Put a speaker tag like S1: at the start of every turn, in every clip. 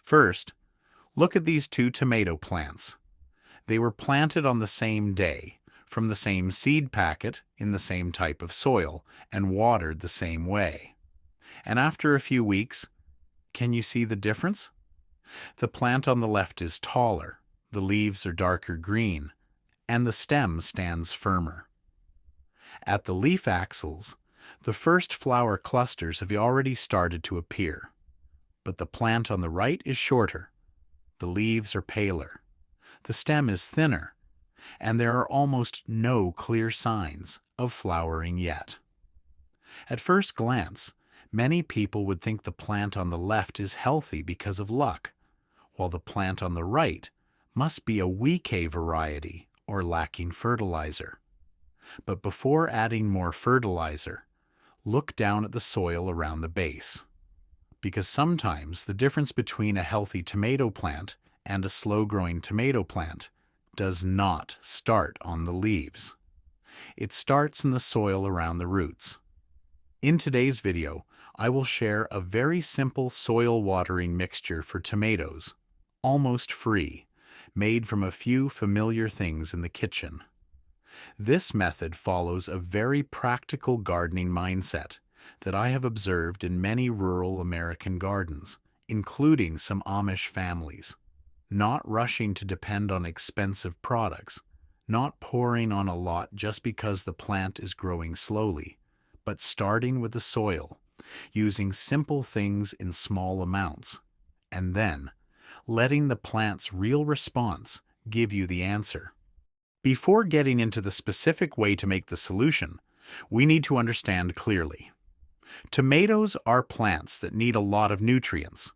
S1: First, look at these two tomato plants. They were planted on the same day, from the same seed packet, in the same type of soil, and watered the same way. And after a few weeks, can you see the difference? The plant on the left is taller, the leaves are darker green, and the stem stands firmer. At the leaf axils, the first flower clusters have already started to appear, but the plant on the right is shorter. The leaves are paler, the stem is thinner, and there are almost no clear signs of flowering yet. At first glance, many people would think the plant on the left is healthy because of luck, while the plant on the right must be a weak A variety or lacking fertilizer. But before adding more fertilizer, look down at the soil around the base, because sometimes the difference between a healthy tomato plant and a slow-growing tomato plant does not start on the leaves. It starts in the soil around the roots. In today's video, I will share a very simple soil watering mixture for tomatoes, almost free, made from a few familiar things in the kitchen. This method follows a very practical gardening mindset that I have observed in many rural American gardens, including some Amish families. Not rushing to depend on expensive products, not pouring on a lot just because the plant is growing slowly, but starting with the soil, using simple things in small amounts, and then letting the plant's real response give you the answer. Before getting into the specific way to make the solution, we need to understand clearly. Tomatoes are plants that need a lot of nutrients,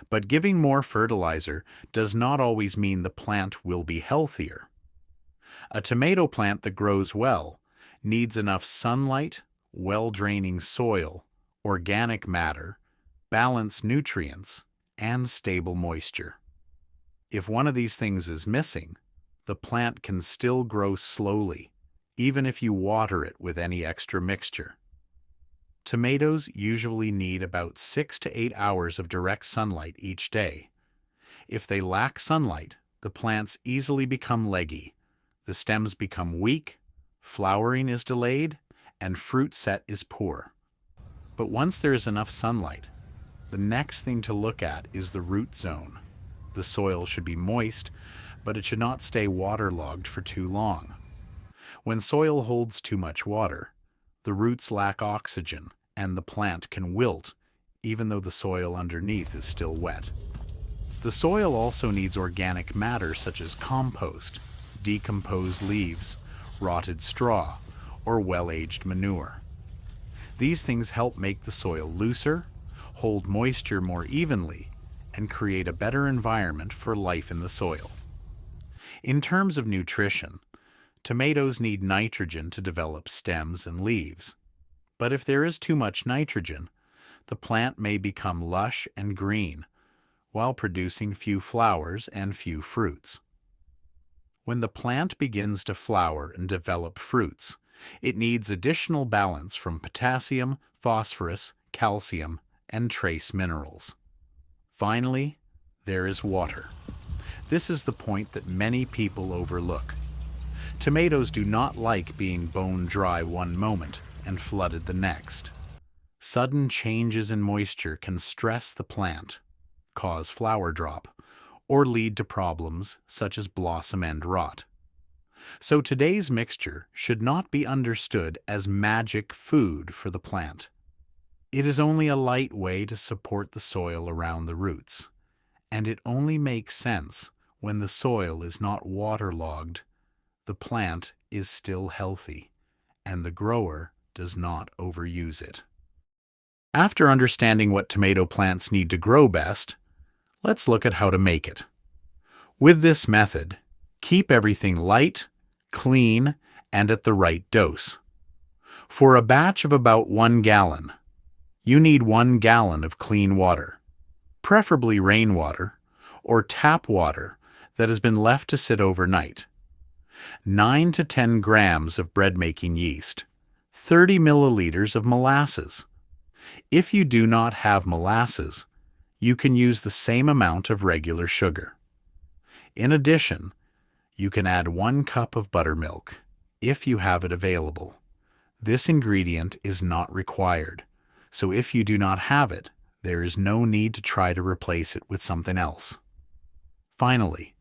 S1: but giving more fertilizer does not always mean the plant will be healthier. A tomato plant that grows well needs enough sunlight, well-draining soil, organic matter, balanced nutrients, and stable moisture. If one of these things is missing, the plant can still grow slowly, even if you water it with any extra mixture. Tomatoes usually need about 6 to 8 hours of direct sunlight each day. If they lack sunlight, the plants easily become leggy, the stems become weak, flowering is delayed, and fruit set is poor. But once there is enough sunlight, the next thing to look at is the root zone. The soil should be moist, but it should not stay waterlogged for too long. When soil holds too much water, the roots lack oxygen and the plant can wilt, even though the soil underneath is still wet. The soil also needs organic matter such as compost, decomposed leaves, rotted straw, or well-aged manure. These things help make the soil looser, hold moisture more evenly, and create a better environment for life in the soil. In terms of nutrition, tomatoes need nitrogen to develop stems and leaves. But if there is too much nitrogen, the plant may become lush and green, while producing few flowers and few fruits. When the plant begins to flower and develop fruits, it needs additional balance from potassium, phosphorus, calcium, and trace minerals. Finally, there is water. This is the point that many people overlook. Tomatoes do not like being bone dry one moment and flooded the next. Sudden changes in moisture can stress the plant, cause flower drop, or lead to problems such as blossom end rot. So today's mixture should not be understood as magic food for the plant. It is only a light way to support the soil around the roots, and it only makes sense when the soil is not waterlogged, the plant is still healthy, and the grower does not overuse it. After understanding what tomato plants need to grow best, let's look at how to make it. With this method, keep everything light, clean, and at the right dose. For a batch of about 1 gallon, you need 1 gallon of clean water, preferably rainwater or tap water that has been left to sit overnight, 9 to 10 grams of bread-making yeast, 30 milliliters of molasses. If you do not have molasses, You can use the same amount of regular sugar. In addition, you can add 1 cup of buttermilk if you have it available. This ingredient is not required, so if you do not have it, there is no need to try to replace it with something else. Finally,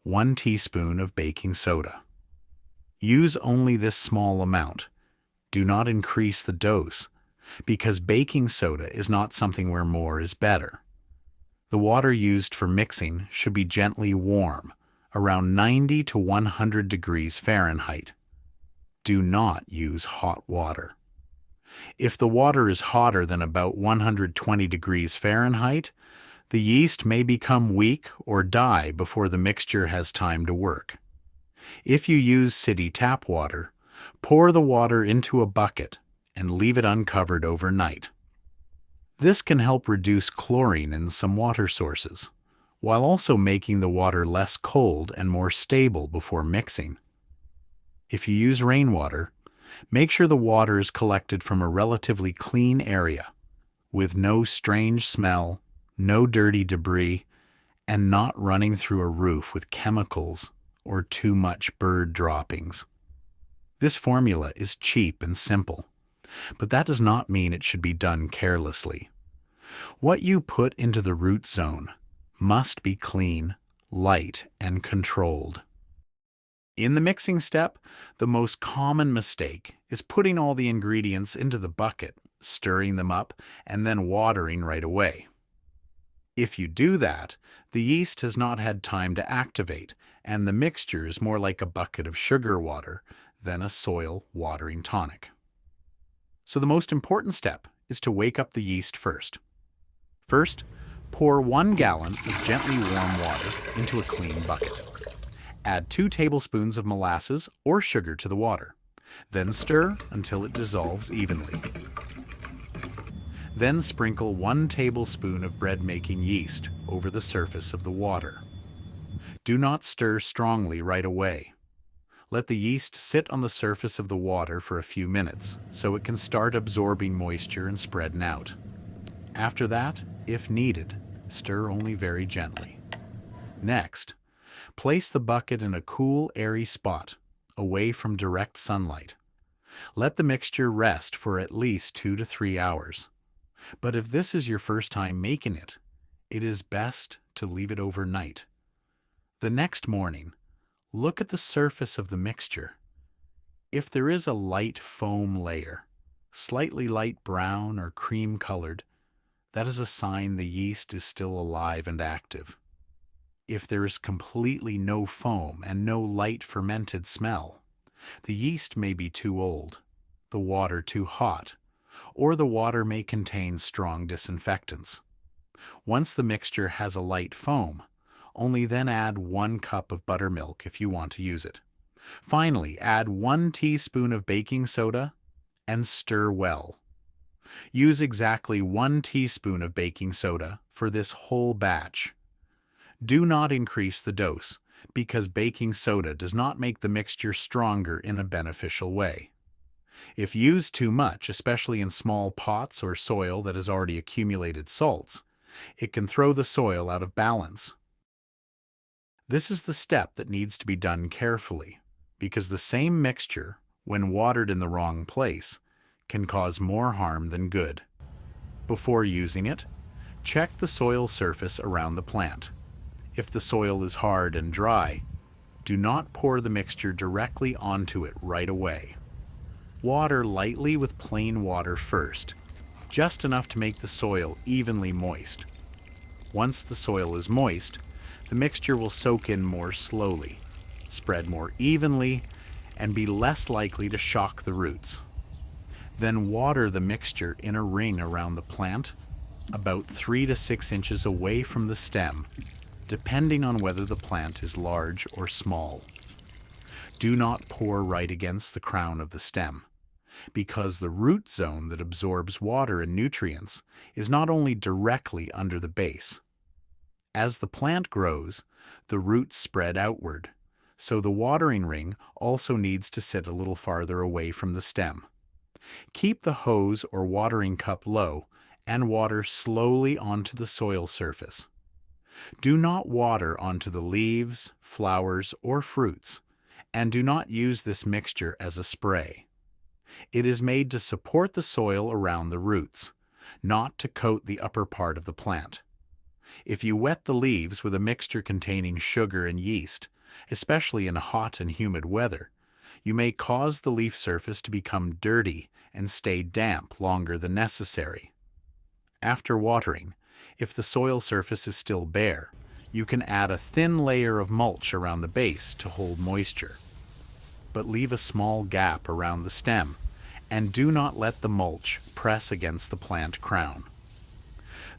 S1: 1 teaspoon of baking soda. Use only this small amount. Do not increase the dose, because baking soda is not something where more is better. The water used for mixing should be gently warm, around 90 to 100 degrees Fahrenheit. Do not use hot water. If the water is hotter than about 120 degrees Fahrenheit, the yeast may become weak or die before the mixture has time to work. If you use city tap water, pour the water into a bucket and leave it uncovered overnight. This can help reduce chlorine in some water sources, while also making the water less cold and more stable before mixing. If you use rainwater, make sure the water is collected from a relatively clean area, with no strange smell, no dirty debris, and not running through a roof with chemicals or too much bird droppings. This formula is cheap and simple, but that does not mean it should be done carelessly. What you put into the root zone must be clean, light, and controlled. In the mixing step, the most common mistake is putting all the ingredients into the bucket, stirring them up, and then watering right away. If you do that, the yeast has not had time to activate, and the mixture is more like a bucket of sugar water than a soil watering tonic. So the most important step is to wake up the yeast first. First, pour 1 gallon of gently warm water into a clean bucket. Add 2 tablespoons of molasses or sugar to the water. Then stir until it dissolves evenly. Then sprinkle 1 tablespoon of bread-making yeast over the surface of the water. Do not stir strongly right away. Let the yeast sit on the surface of the water for a few minutes so it can start absorbing moisture and spreading out. After that, if needed, stir only very gently. Next, place the bucket in a cool, airy spot, away from direct sunlight. Let the mixture rest for at least 2 to 3 hours. But if this is your first time making it, it is best to leave it overnight. The next morning, look at the surface of the mixture. If there is a light foam layer, slightly light brown or cream-colored, that is a sign the yeast is still alive and active. If there is completely no foam and no light fermented smell, the yeast may be too old, the water too hot, or the water may contain strong disinfectants. Once the mixture has a light foam, only then add 1 cup of buttermilk if you want to use it. Finally, add 1 teaspoon of baking soda and stir well. Use exactly 1 teaspoon of baking soda for this whole batch. Do not increase the dose, because baking soda does not make the mixture stronger in a beneficial way. If used too much, especially in small pots or soil that has already accumulated salts, it can throw the soil out of balance. This is the step that needs to be done carefully, because the same mixture, when watered in the wrong place, can cause more harm than good. Before using it, check the soil surface around the plant. If the soil is hard and dry, do not pour the mixture directly onto it right away. Water lightly with plain water first, just enough to make the soil evenly moist. Once the soil is moist, the mixture will soak in more slowly, spread more evenly, and be less likely to shock the roots. Then water the mixture in a ring around the plant, about 3 to 6 inches away from the stem, depending on whether the plant is large or small. Do not pour right against the crown of the stem, because the root zone that absorbs water and nutrients is not only directly under the base. As the plant grows, the roots spread outward, so the watering ring also needs to sit a little farther away from the stem. Keep the hose or watering cup low and water slowly onto the soil surface. Do not water onto the leaves, flowers, or fruits, and do not use this mixture as a spray. It is made to support the soil around the roots, not to coat the upper part of the plant. If you wet the leaves with a mixture containing sugar and yeast, especially in hot and humid weather, you may cause the leaf surface to become dirty and stay damp longer than necessary. After watering, if the soil surface is still bare, you can add a thin layer of mulch around the base to hold moisture. But leave a small gap around the stem, and do not let the mulch press against the plant crown.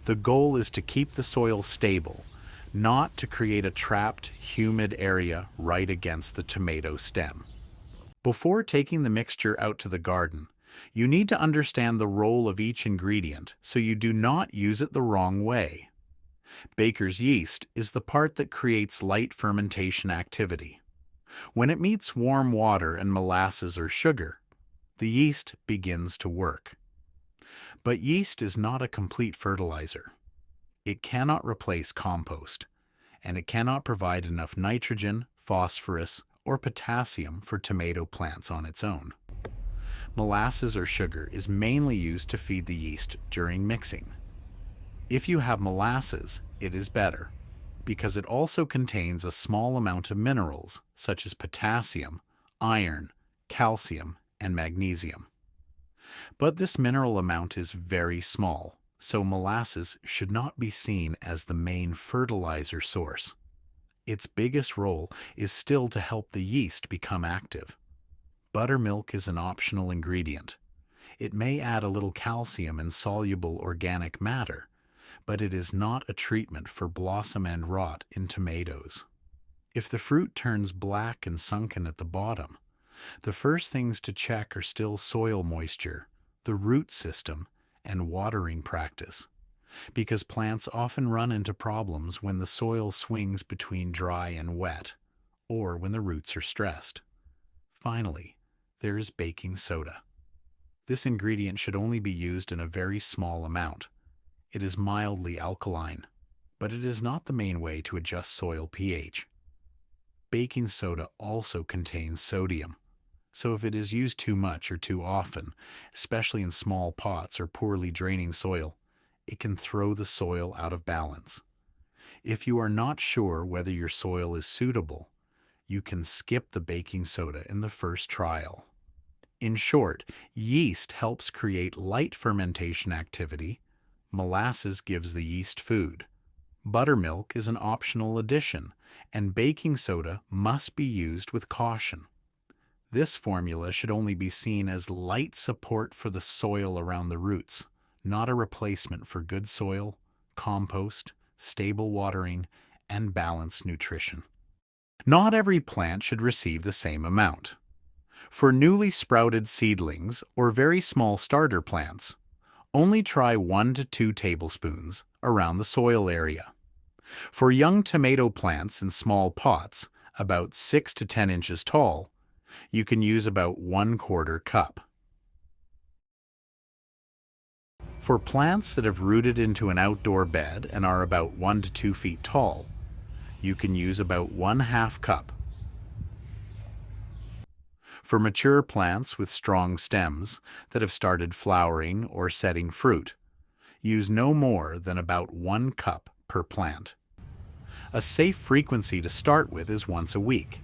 S1: The goal is to keep the soil stable, not to create a trapped, humid area right against the tomato stem. Before taking the mixture out to the garden, you need to understand the role of each ingredient so you do not use it the wrong way. Baker's yeast is the part that creates light fermentation activity. When it meets warm water and molasses or sugar, the yeast begins to work. But yeast is not a complete fertilizer. It cannot replace compost, and it cannot provide enough nitrogen, phosphorus, or potassium for tomato plants on its own. Molasses or sugar is mainly used to feed the yeast during mixing. If you have molasses, it is better, because it also contains a small amount of minerals such as potassium, iron, calcium, and magnesium. But this mineral amount is very small, so molasses should not be seen as the main fertilizer source. Its biggest role is still to help the yeast become active. Buttermilk is an optional ingredient. It may add a little calcium and soluble organic matter, but it is not a treatment for blossom end rot in tomatoes. If the fruit turns black and sunken at the bottom, the first things to check are still soil moisture, the root system, and watering practice, because plants often run into problems when the soil swings between dry and wet, or when the roots are stressed. Finally, there is baking soda. This ingredient should only be used in a very small amount. It is mildly alkaline, but it is not the main way to adjust soil pH. Baking soda also contains sodium, so if it is used too much or too often, especially in small pots or poorly draining soil, it can throw the soil out of balance. If you are not sure whether your soil is suitable, you can skip the baking soda in the first trial. In short, yeast helps create light fermentation activity. Molasses gives the yeast food. Buttermilk is an optional addition, and baking soda must be used with caution. This formula should only be seen as light support for the soil around the roots, not a replacement for good soil, compost, stable watering, and balanced nutrition. Not every plant should receive the same amount. For newly sprouted seedlings or very small starter plants, only try 1 to 2 tablespoons around the soil area. For young tomato plants in small pots, about 6 to 10 inches tall, you can use about 1/4 cup. For plants that have rooted into an outdoor bed and are about 1 to 2 feet tall, you can use about 1/2 cup. For mature plants with strong stems that have started flowering or setting fruit, use no more than about 1 cup per plant. A safe frequency to start with is once a week.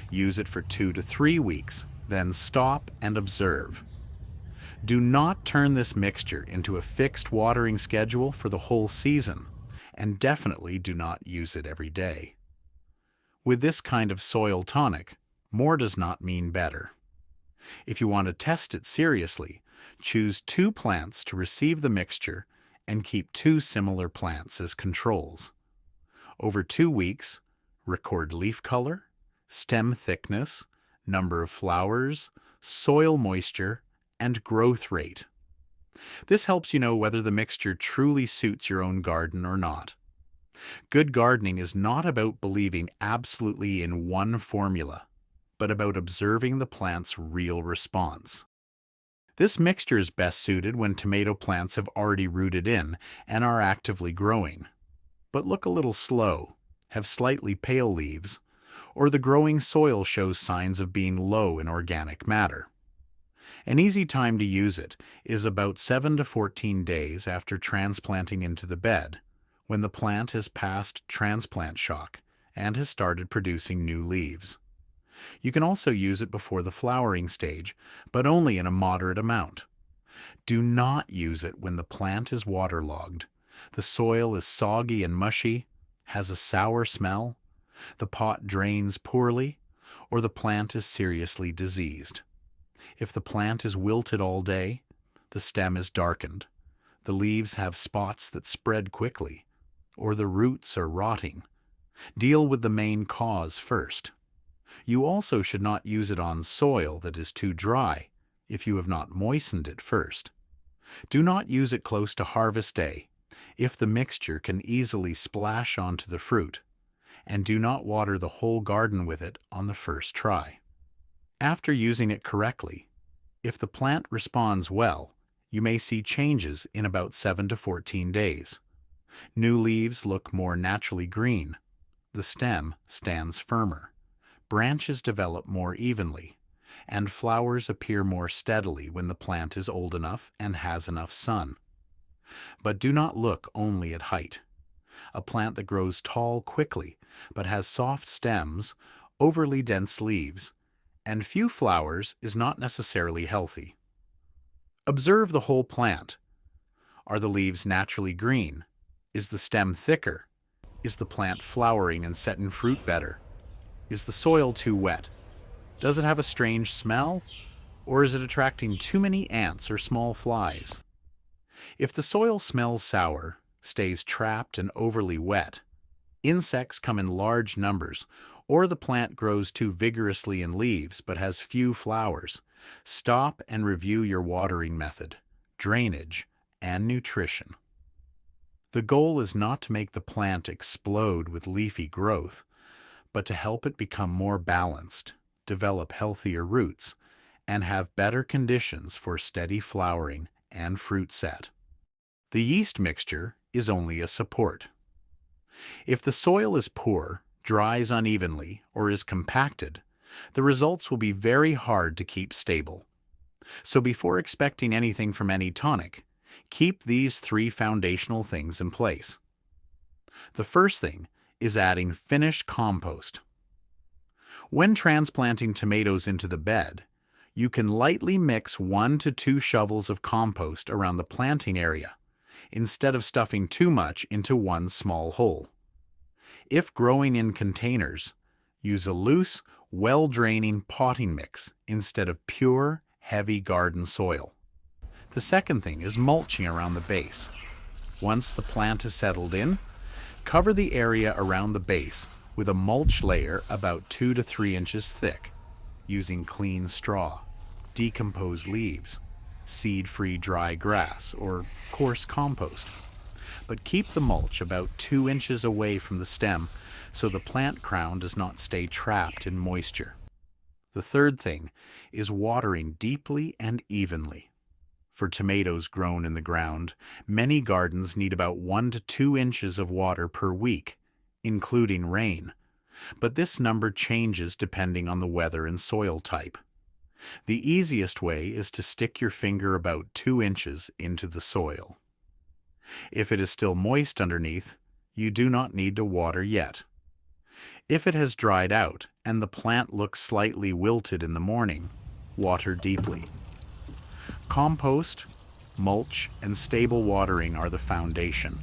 S1: Use it for 2 to 3 weeks, then stop and observe. Do not turn this mixture into a fixed watering schedule for the whole season, and definitely do not use it every day. With this kind of soil tonic, more does not mean better. If you want to test it seriously, choose 2 plants to receive the mixture and keep 2 similar plants as controls. Over 2 weeks, record leaf color, stem thickness, number of flowers, soil moisture, and growth rate. This helps you know whether the mixture truly suits your own garden or not. Good gardening is not about believing absolutely in one formula, but about observing the plant's real response. This mixture is best suited when tomato plants have already rooted in and are actively growing, but look a little slow, have slightly pale leaves, or the growing soil shows signs of being low in organic matter. An easy time to use it is about 7 to 14 days after transplanting into the bed, when the plant has passed transplant shock and has started producing new leaves. You can also use it before the flowering stage, but only in a moderate amount. Do not use it when the plant is waterlogged, the soil is soggy and mushy, has a sour smell, the pot drains poorly, or the plant is seriously diseased. If the plant is wilted all day, the stem is darkened, the leaves have spots that spread quickly, or the roots are rotting, deal with the main cause first. You also should not use it on soil that is too dry if you have not moistened it first. Do not use it close to harvest day if the mixture can easily splash onto the fruit, and do not water the whole garden with it on the first try. After using it correctly, if the plant responds well, you may see changes in about 7 to 14 days. New leaves look more naturally green. The stem stands firmer. Branches develop more evenly, and flowers appear more steadily when the plant is old enough and has enough sun. But do not look only at height. A plant that grows tall quickly but has soft stems, overly dense leaves, and few flowers is not necessarily healthy. Observe the whole plant. Are the leaves naturally green? Is the stem thicker? Is the plant flowering and setting fruit better? Is the soil too wet? Does it have a strange smell? Or is it attracting too many ants or small flies? If the soil smells sour, stays trapped and overly wet, insects come in large numbers, or the plant grows too vigorously in leaves but has few flowers, stop and review your watering method, drainage, and nutrition. The goal is not to make the plant explode with leafy growth, but to help it become more balanced, develop healthier roots, and have better conditions for steady flowering and fruit set. The yeast mixture is only a support. If the soil is poor, dries unevenly, or is compacted, the results will be very hard to keep stable. So before expecting anything from any tonic, keep these 3 foundational things in place. The first thing is adding finished compost. When transplanting tomatoes into the bed, you can lightly mix 1 to 2 shovels of compost around the planting area, instead of stuffing too much into one small hole. If growing in containers, use a loose, well-draining potting mix instead of pure, heavy garden soil. The second thing is mulching around the base. Once the plant is settled in, cover the area around the base with a mulch layer about 2 to 3 inches thick, using clean straw, decomposed leaves, seed-free dry grass, or coarse compost. But keep the mulch about 2 inches away from the stem so the plant crown does not stay trapped in moisture. The third thing is watering deeply and evenly. For tomatoes grown in the ground, many gardens need about 1 to 2 inches of water per week, including rain, but this number changes depending on the weather and soil type. The easiest way is to stick your finger about 2 inches into the soil. If it is still moist underneath, you do not need to water yet. If it has dried out and the plant looks slightly wilted in the morning, water deeply. Compost, mulch, and stable watering are the foundation.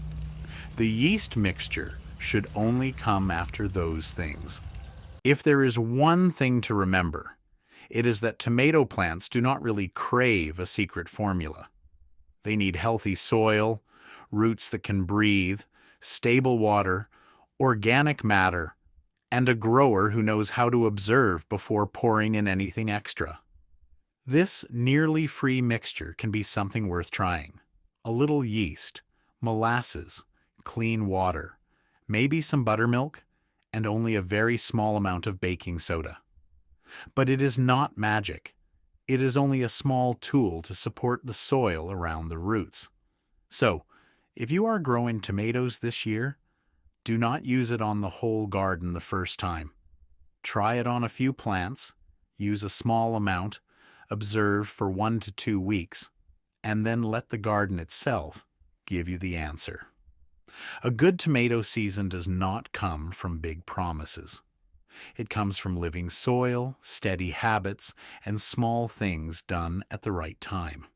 S1: The yeast mixture should only come after those things. If there is one thing to remember, it is that tomato plants do not really crave a secret formula. They need healthy soil, roots that can breathe, stable water, organic matter, and a grower who knows how to observe before pouring in anything extra. This nearly free mixture can be something worth trying. A little yeast, molasses, clean water, maybe some buttermilk, and only a very small amount of baking soda. But it is not magic. It is only a small tool to support the soil around the roots. So, if you are growing tomatoes this year, do not use it on the whole garden the first time. Try it on a few plants, use a small amount, observe for 1 to 2 weeks, and then let the garden itself give you the answer. A good tomato season does not come from big promises. It comes from living soil, steady habits, and small things done at the right time.